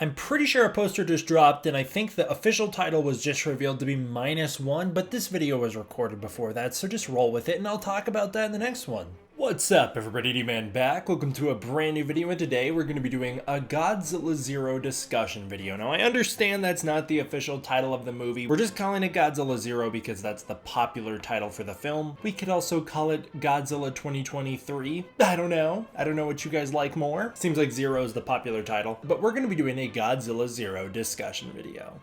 I'm pretty sure a poster just dropped, and I think the official title was just revealed to be -1, but this video was recorded before that, so just roll with it, and I'll talk about that in the next one. What's up, everybody? D-Man back. Welcome to a brand new video, and today we're going to be doing a Godzilla Zero discussion video. Now, I understand that's not the official title of the movie. We're just calling it Godzilla Zero because that's the popular title for the film. We could also call it Godzilla 2023. I don't know. I don't know what you guys like more. Seems like Zero is the popular title, but we're going to be doing a Godzilla Zero discussion video.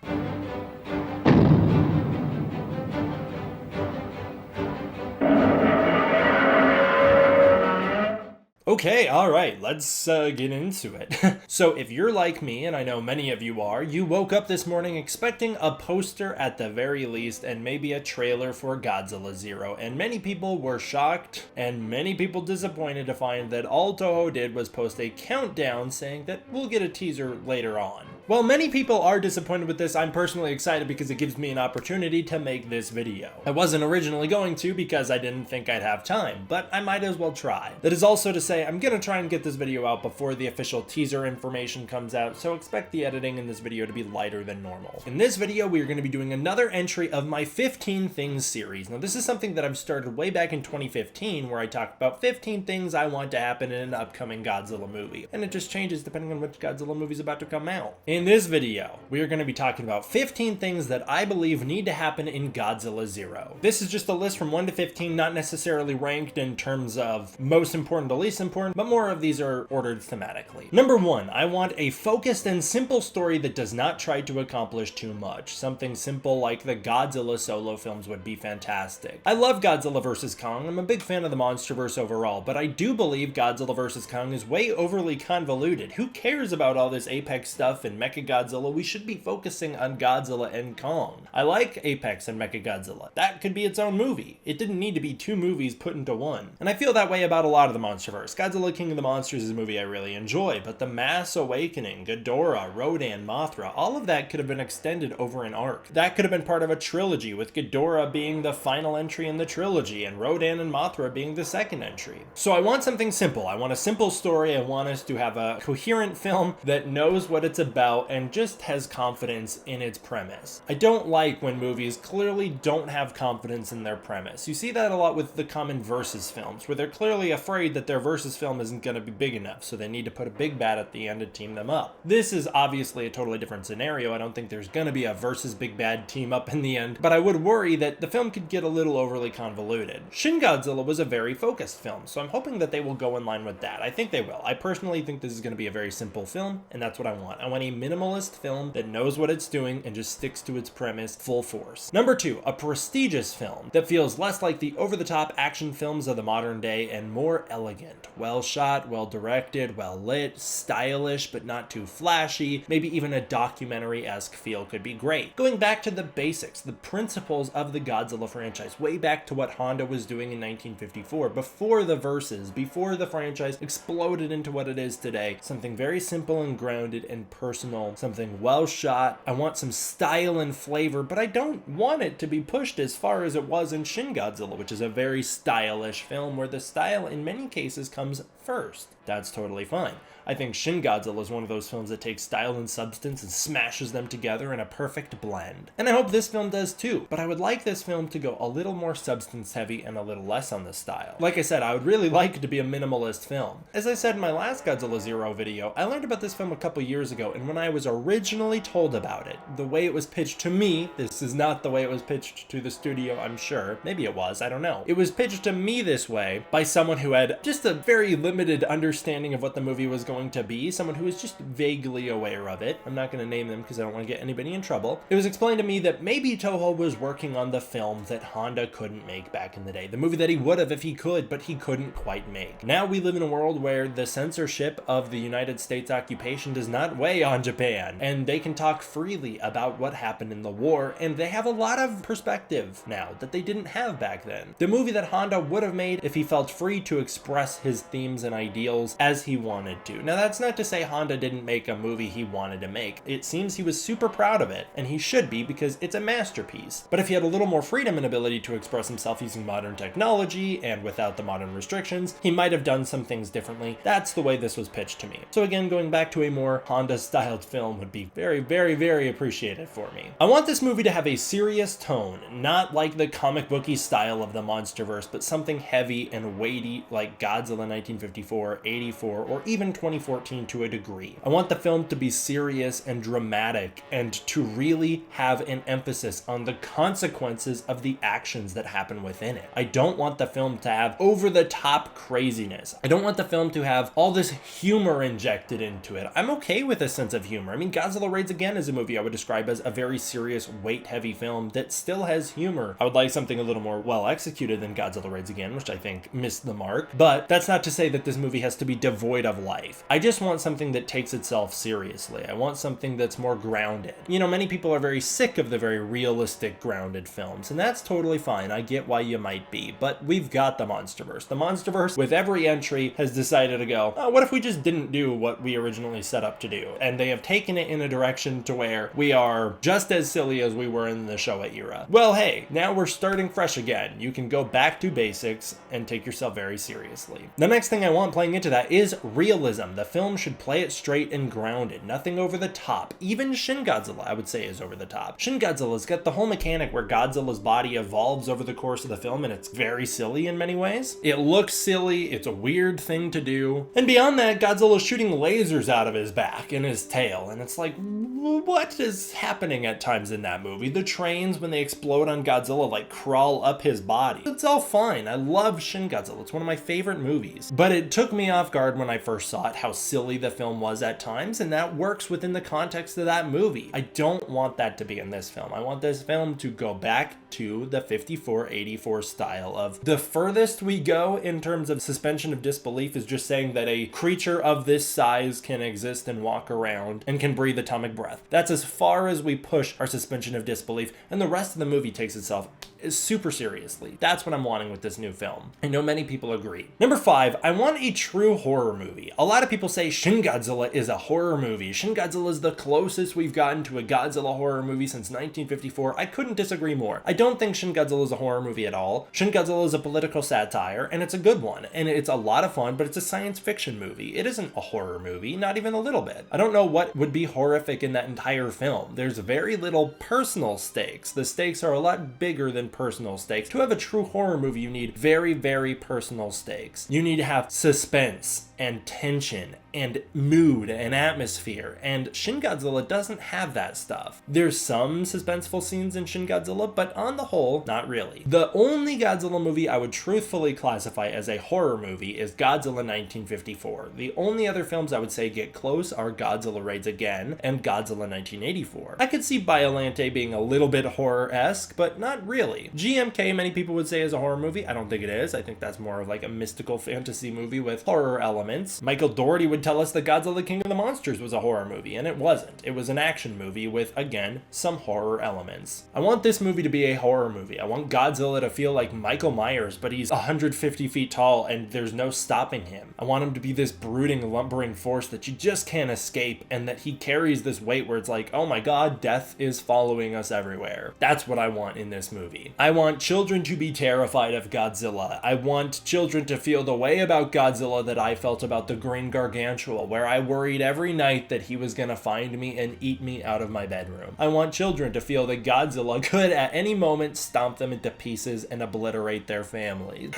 Okay, alright, let's get into it. So if you're like me, and I know many of you are, you woke up this morning expecting a poster at the very least and maybe a trailer for Godzilla Zero, and many people were shocked and many people disappointed to find that all Toho did was post a countdown saying that we'll get a teaser later on. While many people are disappointed with this, I'm personally excited because it gives me an opportunity to make this video. I wasn't originally going to because I didn't think I'd have time, but I might as well try. That is also to say I'm gonna try and get this video out before the official teaser information comes out, so expect the editing in this video to be lighter than normal. In this video, we are going to be doing another entry of my 15 Things series. Now, this is something that I've started way back in 2015, where I talked about 15 things I want to happen in an upcoming Godzilla movie, and it just changes depending on which Godzilla movie is about to come out. In this video, we are going to be talking about 15 things that I believe need to happen in Godzilla Zero. This is just a list from 1 to 15, not necessarily ranked in terms of most important to least important, but more of these are ordered thematically. Number 1, I want a focused and simple story that does not try to accomplish too much. Something simple like the Godzilla solo films would be fantastic. I love Godzilla vs. Kong. I'm a big fan of the MonsterVerse overall, but I do believe Godzilla vs. Kong is way overly convoluted. Who cares about all this Apex stuff and Mechagodzilla? We should be focusing on Godzilla and Kong. I like Apex and Mechagodzilla. That could be its own movie. It didn't need to be two movies put into one. And I feel that way about a lot of the MonsterVerse. Godzilla King of the Monsters is a movie I really enjoy, but the Mass Awakening, Ghidorah, Rodan, Mothra, all of that could have been extended over an arc. That could have been part of a trilogy, with Ghidorah being the final entry in the trilogy, and Rodan and Mothra being the second entry. So I want something simple. I want a simple story. I want us to have a coherent film that knows what it's about and just has confidence in its premise. I don't like when movies clearly don't have confidence in their premise. You see that a lot with the common versus films, where they're clearly afraid that their versus film isn't going to be big enough, so they need to put a big bad at the end to team them up. This is obviously a totally different scenario. I don't think there's going to be a versus big bad team up in the end, but I would worry that the film could get a little overly convoluted. Shin Godzilla was a very focused film, so I'm hoping that they will go in line with that. I think they will. I personally think this is going to be a very simple film, and that's what I want. I want a minimalist film that knows what it's doing and just sticks to its premise full force. Number 2, a prestigious film that feels less like the over-the-top action films of the modern day and more elegant. Well shot, well directed, well lit, stylish but not too flashy. Maybe even a documentary-esque feel could be great. Going back to the basics, the principles of the Godzilla franchise, way back to what Honda was doing in 1954, before the verses, before the franchise exploded into what it is today. Something very simple and grounded and personal, something well shot. I want some style and flavor, but I don't want it to be pushed as far as it was in Shin Godzilla, which is a very stylish film where the style in many cases comes first. That's totally fine. I think Shin Godzilla is one of those films that takes style and substance and smashes them together in a perfect blend. And I hope this film does too, but I would like this film to go a little more substance heavy and a little less on the style. Like I said, I would really like it to be a minimalist film. As I said in my last Godzilla Zero video, I learned about this film a couple years ago, and when I was originally told about it, the way it was pitched to me, this is not the way it was pitched to the studio, I'm sure. Maybe it was, I don't know. It was pitched to me this way by someone who had just a very limited understanding of what the movie was going to be, someone who was just vaguely aware of it. I'm not going to name them because I don't want to get anybody in trouble. It was explained to me that maybe Toho was working on the film that Honda couldn't make back in the day. The movie that he would have if he could, but he couldn't quite make. Now we live in a world where the censorship of the United States occupation does not weigh on Japan, and they can talk freely about what happened in the war, and they have a lot of perspective now that they didn't have back then. The movie that Honda would have made if he felt free to express his themes and ideals as he wanted to. Now, that's not to say Honda didn't make a movie he wanted to make. It seems he was super proud of it, and he should be because it's a masterpiece. But if he had a little more freedom and ability to express himself using modern technology and without the modern restrictions, he might have done some things differently. That's the way this was pitched to me. So again, going back to a more Honda-styled film would be very, very, very appreciated for me. I want this movie to have a serious tone, not like the comic booky style of the MonsterVerse, but something heavy and weighty like Godzilla 1954, 84, or even 2014 to a degree. I want the film to be serious and dramatic and to really have an emphasis on the consequences of the actions that happen within it. I don't want the film to have over-the-top craziness. I don't want the film to have all this humor injected into it. I'm okay with a sense of humor. I mean, Godzilla Raids Again is a movie I would describe as a very serious, weight-heavy film that still has humor. I would like something a little more well-executed than Godzilla Raids Again, which I think missed the mark. But that's not to say that this movie has to be devoid of life. I just want something that takes itself seriously. I want something that's more grounded. You know, many people are very sick of the very realistic, grounded films, and that's totally fine. I get why you might be, but we've got the MonsterVerse. The MonsterVerse, with every entry, has decided to go, oh, what if we just didn't do what we originally set up to do? And they have taken it in a direction to where we are just as silly as we were in the Showa era. Well, hey, now we're starting fresh again. You can go back to basics and take yourself very seriously. The next thing I want playing into that is realism. The film should play it straight and grounded, nothing over the top. Even Shin Godzilla, I would say, is over the top. Shin Godzilla's got the whole mechanic where Godzilla's body evolves over the course of the film, and it's very silly in many ways. It looks silly, it's a weird thing to do. And beyond that, Godzilla's shooting lasers out of his back and his tail, and it's like, what is happening at times in that movie? The trains, when they explode on Godzilla, like crawl up his body. It's all fine. I love Shin Godzilla. It's one of my favorite movies. But it took me off guard when I first saw it, how silly the film was at times, and that works within the context of that movie. I don't want that to be in this film. I want this film to go back to the 54-84 style of the furthest we go in terms of suspension of disbelief is just saying that a creature of this size can exist and walk around and can breathe atomic breath. That's as far as we push our suspension of disbelief, and the rest of the movie takes itself super seriously. That's what I'm wanting with this new film. I know many people agree. Number 5, I want a true horror movie. A lot of people say Shin Godzilla is a horror movie. Shin Godzilla is the closest we've gotten to a Godzilla horror movie since 1954. I couldn't disagree more. I don't think Shin Godzilla is a horror movie at all. Shin Godzilla is a political satire, and it's a good one, and it's a lot of fun, but it's a science fiction movie. It isn't a horror movie, not even a little bit. I don't know what would be horrific in that entire film. There's very little personal stakes. The stakes are a lot bigger than personal stakes. To have a true horror movie, you need very, very personal stakes. You need to have suspense and tension and mood and atmosphere, and Shin Godzilla doesn't have that stuff. There's some suspenseful scenes in Shin Godzilla, but on the whole, not really. The only Godzilla movie I would truthfully classify as a horror movie is Godzilla 1954. The only other films I would say get close are Godzilla Raids Again and Godzilla 1984. I could see Biollante being a little bit horror-esque, but not really. GMK, many people would say, is a horror movie. I don't think it is. I think that's more of like a mystical fantasy movie with horror elements. Michael Dougherty would tell us that Godzilla King of the Monsters was a horror movie, and it wasn't. It was an action movie with, again, some horror elements. I want this movie to be a horror movie. I want Godzilla to feel like Michael Myers, but he's 150 feet tall and there's no stopping him. I want him to be this brooding, lumbering force that you just can't escape, and that he carries this weight where it's like, oh my god, death is following us everywhere. That's what I want in this movie. I want children to be terrified of Godzilla. I want children to feel the way about Godzilla that I felt about the Green Gargantua, where I worried every night that he was gonna find me and eat me out of my bedroom. I want children to feel that Godzilla could at any moment stomp them into pieces and obliterate their families.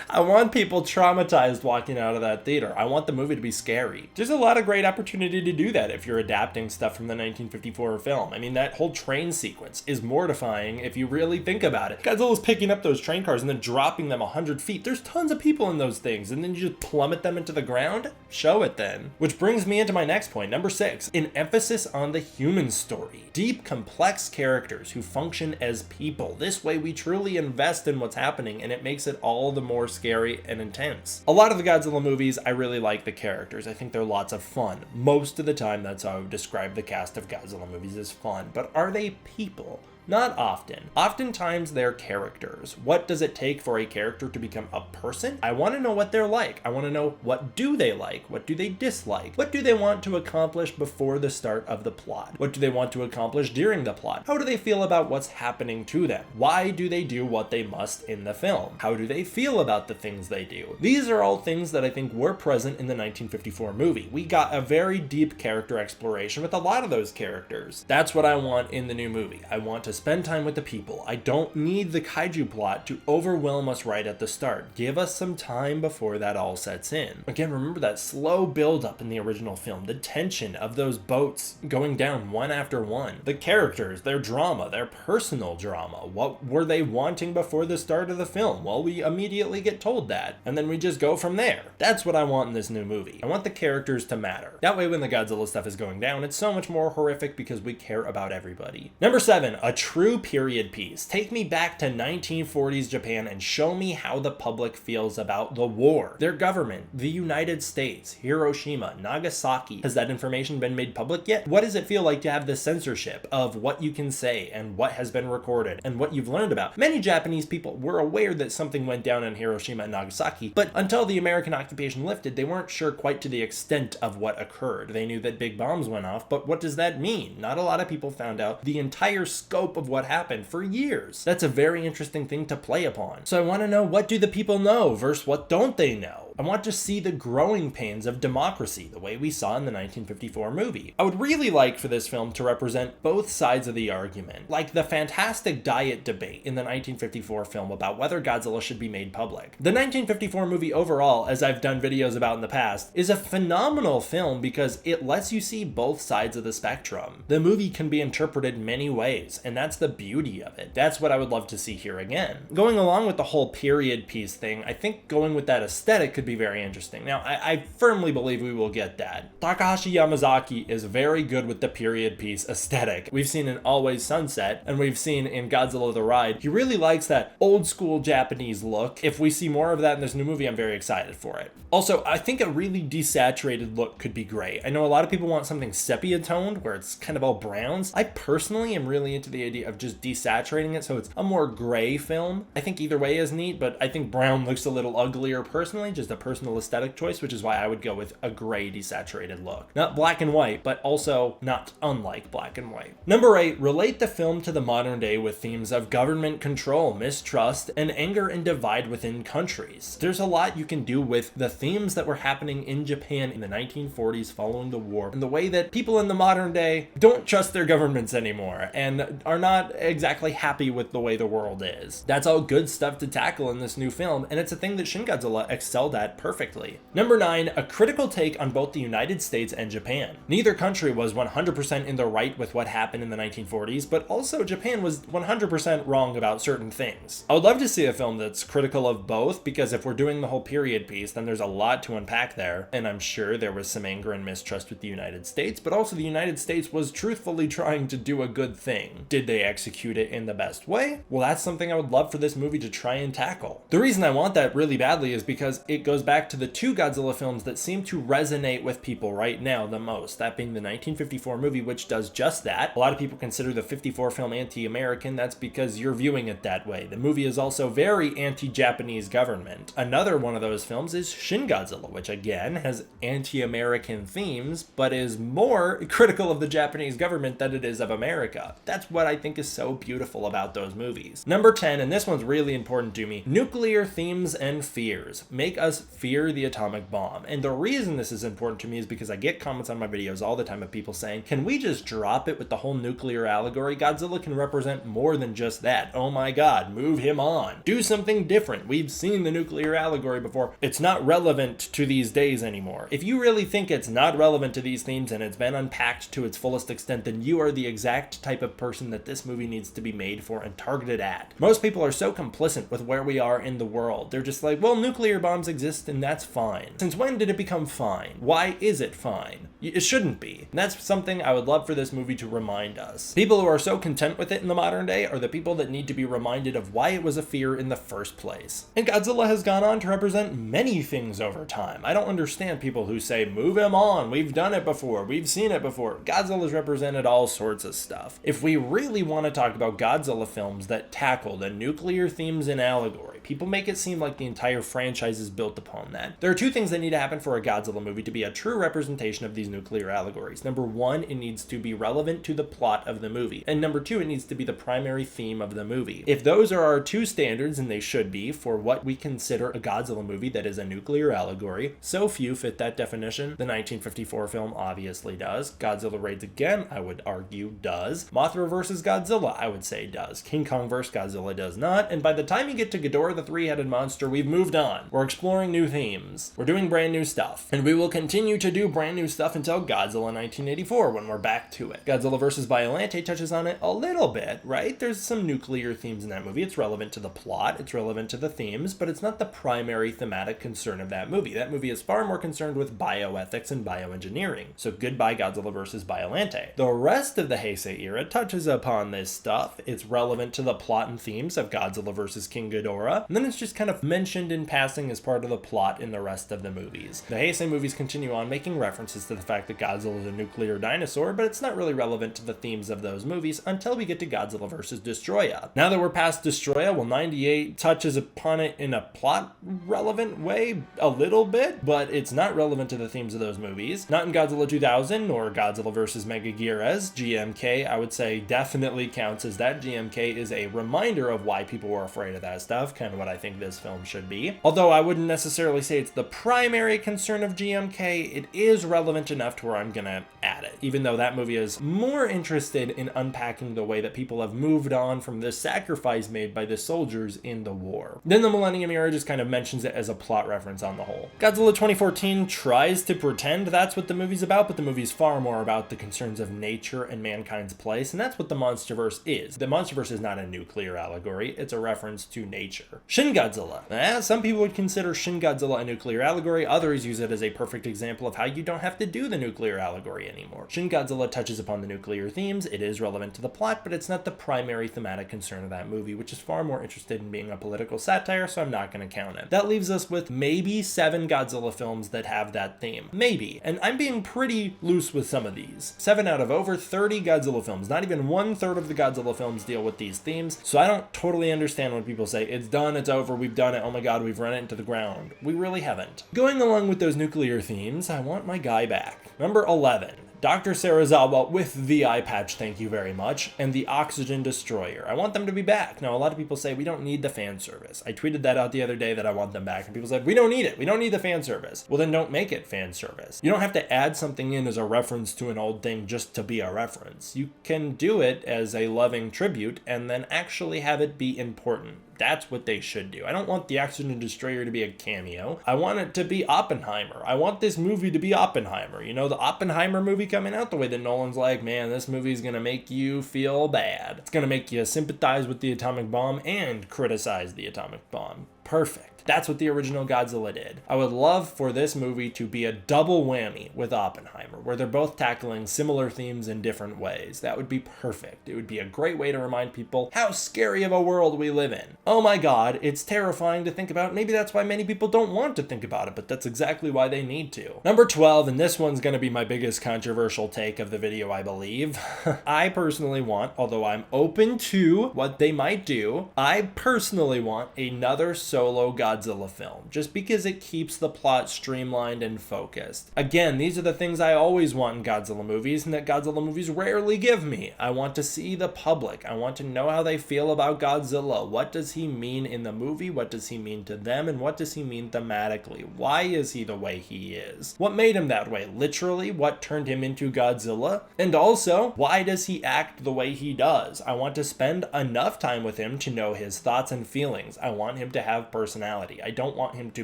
I want people traumatized walking out of that theater. I want the movie to be scary. There's a lot of great opportunity to do that if you're adapting stuff from the 1954 film. I mean, that whole train sequence is mortifying if you really think about it. Godzilla's picking up those train cars and then dropping them 100 feet. There's tons of people in those things, and then you just plummet them into the ground? Show it then. Which brings me into my next point, number 6, an emphasis on the human story. Deep, complex characters who function as people. This way we truly invest in what's happening, and it makes it all the more scary and intense. A lot of the Godzilla movies, I really like the characters. I think they're lots of fun. Most of the time, that's how I would describe the cast of Godzilla movies as fun. But are they people? Not often. Oftentimes they're characters. What does it take for a character to become a person? I want to know what they're like. I want to know, what do they like? What do they dislike? What do they want to accomplish before the start of the plot? What do they want to accomplish during the plot? How do they feel about what's happening to them? Why do they do what they must in the film? How do they feel about the things they do? These are all things that I think were present in the 1954 movie. We got a very deep character exploration with a lot of those characters. That's what I want in the new movie. I want to spend time with the people. I don't need the kaiju plot to overwhelm us right at the start. Give us some time before that all sets in. Again, remember that slow build up in the original film, the tension of those boats going down one after one, the characters, their drama, their personal drama. What were they wanting before the start of the film? Well, we immediately get told that, and then we just go from there. That's what I want in this new movie. I want the characters to matter. That way when the Godzilla stuff is going down, it's so much more horrific because we care about everybody. Number 7, a true period piece. Take me back to 1940s Japan and show me how the public feels about the war. Their government, the United States, Hiroshima, Nagasaki. Has that information been made public yet? What does it feel like to have the censorship of what you can say and what has been recorded and what you've learned about? Many Japanese people were aware that something went down in Hiroshima and Nagasaki, but until the American occupation lifted, they weren't sure quite to the extent of what occurred. They knew that big bombs went off, but what does that mean? Not a lot of people found out the entire scope of what happened for years. That's a very interesting thing to play upon. So I want to know, what do the people know versus what don't they know? I want to see the growing pains of democracy, the way we saw in the 1954 movie. I would really like for this film to represent both sides of the argument, like the fantastic diet debate in the 1954 film about whether Godzilla should be made public. The 1954 movie overall, as I've done videos about in the past, is a phenomenal film because it lets you see both sides of the spectrum. The movie can be interpreted many ways, and that's the beauty of it. That's what I would love to see here again. Going along with the whole period piece thing, I think going with that aesthetic could be very interesting. Now, I firmly believe we will get that. Takahashi Yamazaki is very good with the period piece aesthetic. We've seen in Always Sunset, and we've seen in Godzilla the Ride. He really likes that old school Japanese look. If we see more of that in this new movie, I'm very excited for it. Also, I think a really desaturated look could be great. I know a lot of people want something sepia toned, where it's kind of all browns. I personally am really into the idea of just desaturating it so it's a more gray film. I think either way is neat, but I think brown looks a little uglier personally, just a personal aesthetic choice, which is why I would go with a gray desaturated look. Not black and white, but also not unlike black and white. Number 8, relate the film to the modern day with themes of government control, mistrust, and anger and divide within countries. There's a lot you can do with the themes that were happening in Japan in the 1940s following the war, and the way that people in the modern day don't trust their governments anymore and are not exactly happy with the way the world is. That's all good stuff to tackle in this new film, and it's a thing that Shin Godzilla excelled at perfectly. Number 9, a critical take on both the United States and Japan. Neither country was 100% in the right with what happened in the 1940s, but also Japan was 100% wrong about certain things. I would love to see a film that's critical of both, because if we're doing the whole period piece, then there's a lot to unpack there, and I'm sure there was some anger and mistrust with the United States, but also the United States was truthfully trying to do a good thing. Did they execute it in the best way? Well, that's something I would love for this movie to try and tackle. The reason I want that really badly is because it goes back to the two Godzilla films that seem to resonate with people right now the most, that being the 1954 movie, which does just that. A lot of people consider the 54 film anti-American. That's because you're viewing it that way. The movie is also very anti-Japanese government. Another one of those films is Shin Godzilla, which again has anti-American themes, but is more critical of the Japanese government than it is of America. That's what I think is so beautiful about those movies. Number 10, and this one's really important to me, nuclear themes and fears. Make us fear the atomic bomb. And the reason this is important to me is because I get comments on my videos all the time of people saying, can we just drop it with the whole nuclear allegory? Godzilla can represent more than just that. Oh my god, move him on. Do something different. We've seen the nuclear allegory before. It's not relevant to these days anymore. If you really think it's not relevant to these themes and it's been unpacked to its fullest extent, then you are the exact type of person that this movie needs to be made for and targeted at. Most people are so complicit with where we are in the world. They're just like, well, nuclear bombs exist exist, and that's fine. Since when did it become fine? Why is it fine? It shouldn't be. And that's something I would love for this movie to remind us. People who are so content with it in the modern day are the people that need to be reminded of why it was a fear in the first place. And Godzilla has gone on to represent many things over time. I don't understand people who say, move him on, we've done it before, we've seen it before. Godzilla's represented all sorts of stuff. If we really want to talk about Godzilla films that tackle the nuclear themes and allegory, people make it seem like the entire franchise is built upon that. There are two things that need to happen for a Godzilla movie to be a true representation of these nuclear allegories. Number one, it needs to be relevant to the plot of the movie. And number two, it needs to be the primary theme of the movie. If those are our two standards, and they should be, for what we consider a Godzilla movie that is a nuclear allegory, so few fit that definition. The 1954 film obviously does. Godzilla Raids Again, I would argue, does. Mothra vs. Godzilla, I would say does. King Kong vs. Godzilla does not. And by the time you get to Ghidorah the Three-Headed Monster, we've moved on. We're exploring new themes. We're doing brand new stuff. And we will continue to do brand new stuff until Godzilla 1984, when we're back to it. Godzilla vs. Biollante touches on it a little bit, right? There's some nuclear themes in that movie. It's relevant to the plot, it's relevant to the themes, but it's not the primary thematic concern of that movie. That movie is far more concerned with bioethics and bioengineering. So goodbye Godzilla vs. Biollante. The rest of the Heisei era touches upon this stuff. It's relevant to the plot and themes of Godzilla vs. King Ghidorah, and then it's just kind of mentioned in passing as part of the plot in the rest of the movies. The Heisei movies continue on making references to the fact that Godzilla is a nuclear dinosaur, but it's not really relevant to the themes of those movies until we get to Godzilla vs. Destoroyah. Now that we're past Destoroyah, well, 98 touches upon it in a plot relevant way a little bit, but it's not relevant to the themes of those movies. Not in Godzilla 2000 or Godzilla vs. Megaguirus. GMK, I would say, definitely counts as that. GMK is a reminder of why people were afraid of that stuff, kind of what I think this film should be. Although I wouldn't necessarily say it's the primary concern of GMK, it is relevant enough to where I'm gonna add it, even though that movie is more interested in unpacking the way that people have moved on from the sacrifice made by the soldiers in the war. Then the Millennium Era just kind of mentions it as a plot reference on the whole. Godzilla 2014 tries to pretend that's what the movie's about, but the movie's far more about the concerns of nature and mankind's place, and that's what the Monsterverse is. The Monsterverse is not a nuclear allegory, it's a reference to nature. Shin Godzilla. Some people would consider Shin Godzilla a nuclear allegory, others use it as a perfect example of how you don't have to do the nuclear allegory anymore. Shin Godzilla touches upon the nuclear themes, it is relevant to the plot, but it's not the primary thematic concern of that movie, which is far more interested in being a political satire, so I'm not going to count it. That leaves us with maybe 7 Godzilla films that have that theme. Maybe. And I'm being pretty loose with some of these. 7 out of over 30 Godzilla films. Not even 1/3 of the Godzilla films deal with these themes, so I don't totally understand when people say, it's done, it's over, we've done it, oh my god, we've run it into the ground. We really haven't. Going along with those nuclear themes, I want my guy back. Number 11. Dr. Serizawa with the eye patch, thank you very much, and the Oxygen Destroyer. I want them to be back. Now, a lot of people say we don't need the fan service. I tweeted that out the other day that I want them back, and people said, we don't need it. We don't need the fan service. Well, then don't make it fan service. You don't have to add something in as a reference to an old thing just to be a reference. You can do it as a loving tribute and then actually have it be important. That's what they should do. I don't want the Oxygen Destroyer to be a cameo. I want it to be Oppenheimer. I want this movie to be Oppenheimer. You know, the Oppenheimer movie coming out, the way that Nolan's like, man, this movie's gonna make you feel bad. It's gonna make you sympathize with the atomic bomb and criticize the atomic bomb. Perfect. That's what the original Godzilla did. I would love for this movie to be a double whammy with Oppenheimer, where they're both tackling similar themes in different ways. That would be perfect. It would be a great way to remind people how scary of a world we live in. Oh my god, it's terrifying to think about. Maybe that's why many people don't want to think about it, but that's exactly why they need to. Number 12, and this one's gonna be my biggest controversial take of the video, I believe. I personally want, although I'm open to what they might do, I personally want another solo Godzilla film, just because it keeps the plot streamlined and focused. Again, these are the things I always want in Godzilla movies, and that Godzilla movies rarely give me. I want to see the public. I want to know how they feel about Godzilla. What does he mean in the movie? What does he mean to them? And what does he mean thematically? Why is he the way he is? What made him that way? Literally, what turned him into Godzilla? And also, why does he act the way he does? I want to spend enough time with him to know his thoughts and feelings. I want him to have have personality. I don't want him to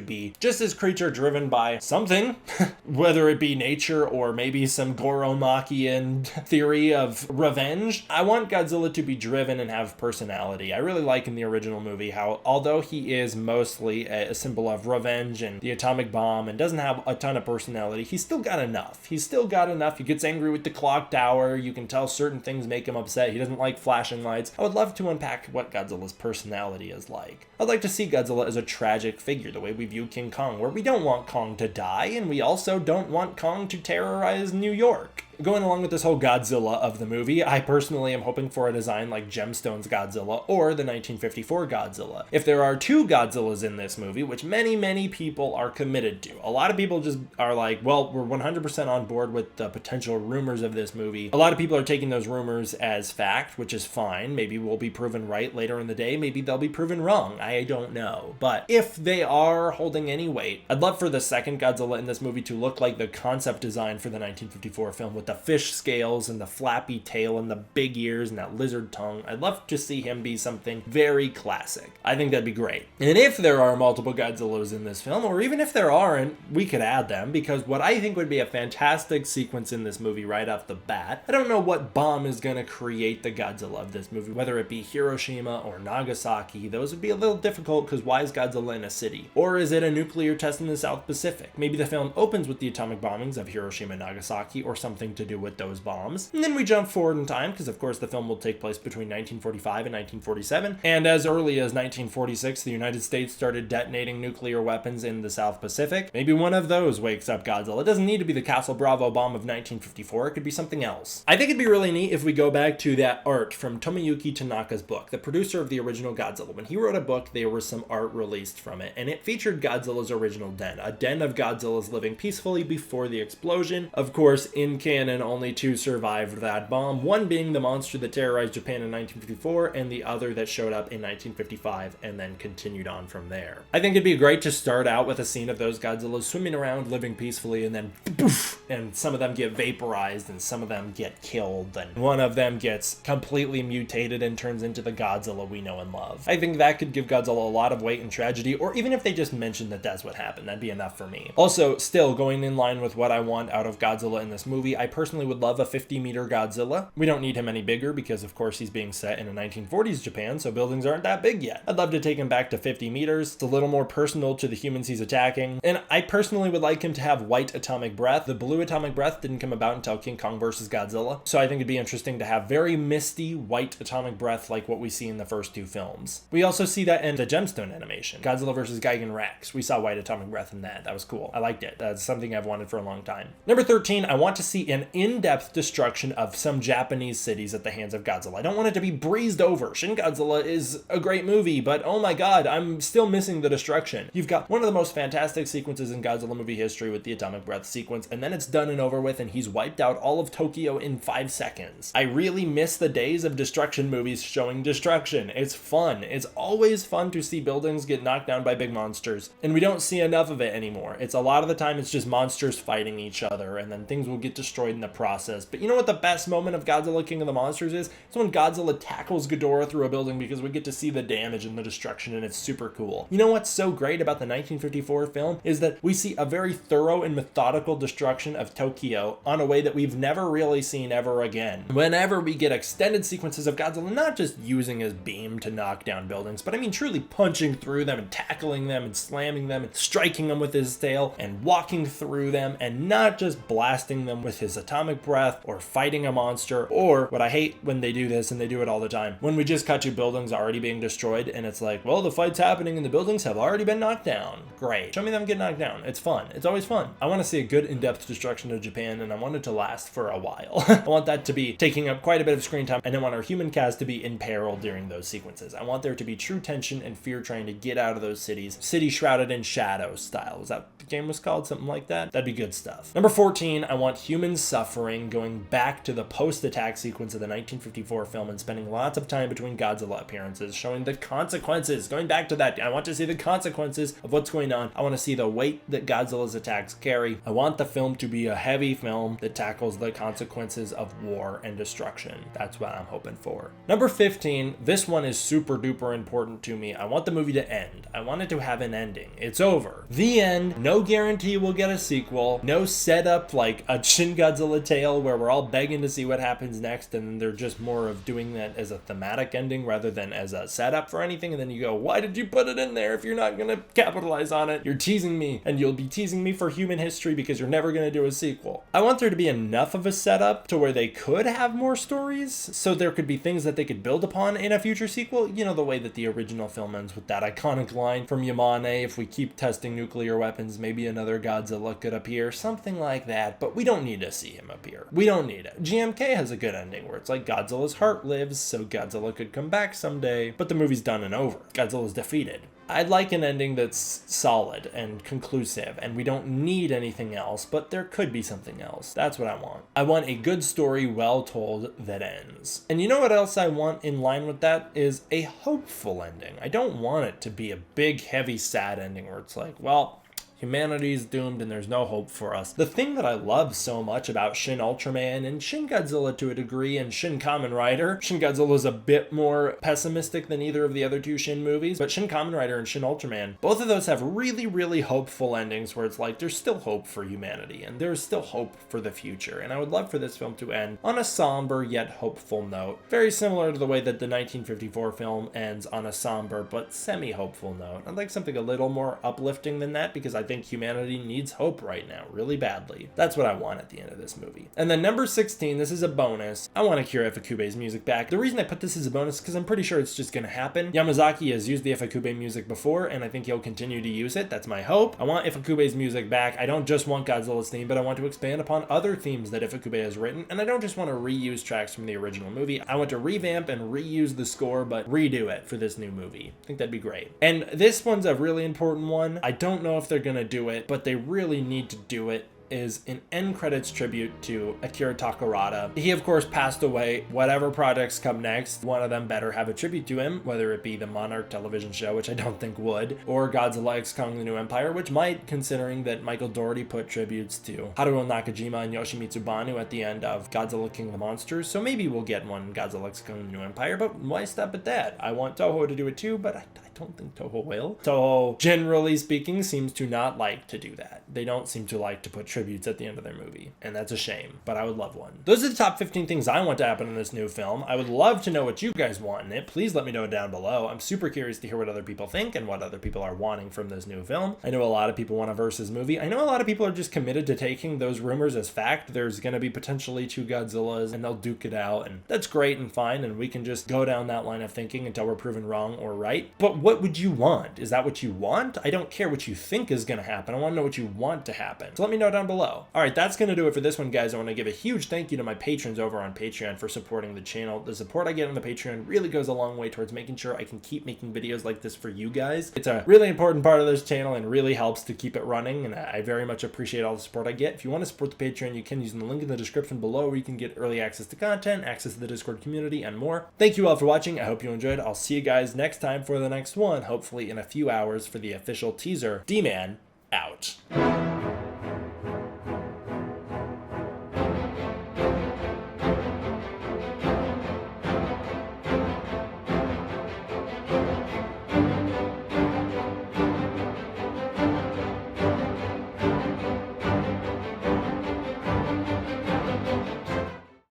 be just this creature driven by something, whether it be nature or maybe some Goromachian theory of revenge. I want Godzilla to be driven and have personality. I really like in the original movie how, although he is mostly a symbol of revenge and the atomic bomb and doesn't have a ton of personality, he's still got enough. He's still got enough. He gets angry with the clock tower. You can tell certain things make him upset. He doesn't like flashing lights. I would love to unpack what Godzilla's personality is like. I'd like to see Godzilla as a tragic figure, the way we view King Kong, where we don't want Kong to die, and we also don't want Kong to terrorize New York. Going along with this whole Godzilla of the movie, I personally am hoping for a design like Gemstone's Godzilla or the 1954 Godzilla. If there are two Godzillas in this movie, which many people are committed to, a lot of people just are like, well, we're 100% on board with the potential rumors of this movie. A lot of people are taking those rumors as fact, which is fine. Maybe we'll be proven right later in the day. Maybe they'll be proven wrong. I don't know. But if they are holding any weight, I'd love for the second Godzilla in this movie to look like the concept design for the 1954 film with the fish scales and the flappy tail and the big ears and that lizard tongue. I'd love to see him be something very classic. I think that'd be great. And if there are multiple Godzillas in this film, or even if there aren't, we could add them, because what I think would be a fantastic sequence in this movie right off the bat, I don't know what bomb is going to create the Godzilla of this movie, whether it be Hiroshima or Nagasaki. Those would be a little difficult because why is Godzilla in a city? Or is it a nuclear test in the South Pacific? Maybe the film opens with the atomic bombings of Hiroshima and Nagasaki, or something to do with those bombs. And then we jump forward in time, because of course the film will take place between 1945 and 1947. And as early as 1946, the United States started detonating nuclear weapons in the South Pacific. Maybe one of those wakes up Godzilla. It doesn't need to be the Castle Bravo bomb of 1954. It could be something else. I think it'd be really neat if we go back to that art from Tomoyuki Tanaka's book, the producer of the original Godzilla. When he wrote a book, there was some art released from it, and it featured Godzilla's original den, a den of Godzillas living peacefully before the explosion. Of course, in canon, only two survived that bomb, one being the monster that terrorized Japan in 1954, and the other that showed up in 1955 and then continued on from there. I think it'd be great to start out with a scene of those Godzillas swimming around, living peacefully, and then poof, and some of them get vaporized, and some of them get killed, and one of them gets completely mutated and turns into the Godzilla we know and love. I think that could give Godzilla a lot of weight and tragedy, or even if they just mention that that's what happened, that'd be enough for me. Also, still going in line with what I want out of Godzilla in this movie, I personally would love a 50-meter Godzilla. We don't need him any bigger because, of course, he's being set in a 1940s Japan, so buildings aren't that big yet. I'd love to take him back to 50 meters. It's a little more personal to the humans he's attacking. And I personally would like him to have white atomic breath. The blue atomic breath didn't come about until King Kong vs. Godzilla, so I think it'd be interesting to have very misty white atomic breath like what we see in the first two films. We also see that in the Gemstone animation, Godzilla vs. Gigan Rex. We saw white atomic breath in that. That was cool. I liked it. That's something I've wanted for a long time. Number 13, I want to see an in-depth destruction of some Japanese cities at the hands of Godzilla. I don't want it to be breezed over. Shin Godzilla is a great movie, but oh my god, I'm still missing the destruction. You've got one of the most fantastic sequences in Godzilla movie history with the atomic breath sequence, and then it's done and over with, and he's wiped out all of Tokyo in 5 seconds. I really miss the days of destruction movies showing destruction. It's fun. It's always fun to see buildings get knocked down by big monsters, and we don't see enough of it anymore. It's a lot of the time it's just monsters fighting each other, and then things will get destroyed in the process. But you know what the best moment of Godzilla King of the Monsters is? It's when Godzilla tackles Ghidorah through a building, because we get to see the damage and the destruction, and it's super cool. You know what's so great about the 1954 film is that we see a very thorough and methodical destruction of Tokyo on a way that we've never really seen ever again. Whenever we get extended sequences of Godzilla not just using his beam to knock down buildings, but I mean truly punching through them and tackling them and slamming them and striking them with his tail and walking through them, and not just blasting them with his atomic breath or fighting a monster, or what I hate when they do this, and they do it all the time, when we just cut to buildings already being destroyed and it's like, well, the fight's happening and the buildings have already been knocked down. Great. Show me them get knocked down. It's fun. It's always fun. I want to see a good in-depth destruction of Japan, and I want it to last for a while. I want that to be taking up quite a bit of screen time, and I want our human cast to be in peril during those sequences. I want there to be true tension and fear trying to get out of those cities. City shrouded in shadow style. Was that what the game was called? Something like that? That'd be good stuff. Number 14, I want humans suffering, going back to the post-attack sequence of the 1954 film and spending lots of time between Godzilla appearances, showing the consequences, going back to that. I want to see the consequences of what's going on. I want to see the weight that Godzilla's attacks carry. I want the film to be a heavy film that tackles the consequences of war and destruction. That's what I'm hoping for. Number 15, this one is super duper important to me. I want the movie to end. I want it to have an ending. It's over. The end. No guarantee we'll get a sequel. No setup like a Shin Godzilla tale where we're all begging to see what happens next, and they're just more of doing that as a thematic ending rather than as a setup for anything. And then you go, why did you put it in there if you're not going to capitalize on it? You're teasing me, and you'll be teasing me for human history because you're never going to do a sequel. I want there to be enough of a setup to where they could have more stories, so there could be things that they could build upon in a future sequel. You know, the way that the original film ends with that iconic line from Yamane, if we keep testing nuclear weapons, maybe another Godzilla could appear, something like that. But we don't need to see him appear. We don't need it. GMK has a good ending where it's like Godzilla's heart lives, so Godzilla could come back someday, but the movie's done and over. Godzilla's defeated. I'd like an ending that's solid and conclusive, and we don't need anything else, but there could be something else. That's what I want. I want a good story, well told, that ends. And you know what else I want in line with that is a hopeful ending. I don't want it to be a big, heavy, sad ending where it's like, well, humanity's doomed and there's no hope for us. The thing that I love so much about Shin Ultraman and Shin Godzilla to a degree and Shin Kamen Rider, Shin Godzilla is a bit more pessimistic than either of the other two Shin movies, but Shin Kamen Rider and Shin Ultraman, both of those have really, really hopeful endings where it's like there's still hope for humanity and there's still hope for the future. And I would love for this film to end on a somber yet hopeful note. Very similar to the way that the 1954 film ends on a somber but semi-hopeful note. I'd like something a little more uplifting than that because I think humanity needs hope right now, really badly. That's what I want at the end of this movie. And then number 16, this is a bonus. I want Akira Ifukube's music back. The reason I put this as a bonus is because I'm pretty sure it's just going to happen. Yamazaki has used the Ifukube music before, and I think he'll continue to use it. That's my hope. I want Ifukube's music back. I don't just want Godzilla's theme, but I want to expand upon other themes that Ifukube has written, and I don't just want to reuse tracks from the original movie. I want to revamp and reuse the score, but redo it for this new movie. I think that'd be great. And this one's a really important one. I don't know if they're going to do it, but they really need to do it. Is an end credits tribute to Akira Takarada. He of course passed away. Whatever projects come next, one of them better have a tribute to him, whether it be the Monarch television show, which I don't think would, or Godzilla X Kong the New Empire, which might, considering that Michael Dougherty put tributes to Haruo Nakajima and Yoshimitsu Banu at the end of Godzilla King of the Monsters, so maybe we'll get one Godzilla X Kong the New Empire, but why stop at that? I want Toho to do it too, but I don't think Toho will. Toho, generally speaking, seems to not like to do that. They don't seem to like to put tributes at the end of their movie, and that's a shame, but I would love one. Those are the top 15 things I want to happen in this new film. I would love to know what you guys want in it. Please let me know down below. I'm super curious to hear what other people think and what other people are wanting from this new film. I know a lot of people want a Versus movie. I know a lot of people are just committed to taking those rumors as fact. There's going to be potentially two Godzillas, and they'll duke it out, and that's great and fine, and we can just go down that line of thinking until we're proven wrong or right. But what would you want? Is that what you want? I don't care what you think is going to happen. I want to know what you want to happen. So let me know down below. All right, that's going to do it for this one, guys. I want to give a huge thank you to my patrons over on Patreon for supporting the channel. The support I get on the Patreon really goes a long way towards making sure I can keep making videos like this for you guys. It's a really important part of this channel and really helps to keep it running, and I very much appreciate all the support I get. If you want to support the Patreon, you can use the link in the description below where you can get early access to content, access to the Discord community, and more. Thank you all for watching. I hope you enjoyed. I'll see you guys next time for the next one, hopefully in a few hours for the official teaser. D-Man out.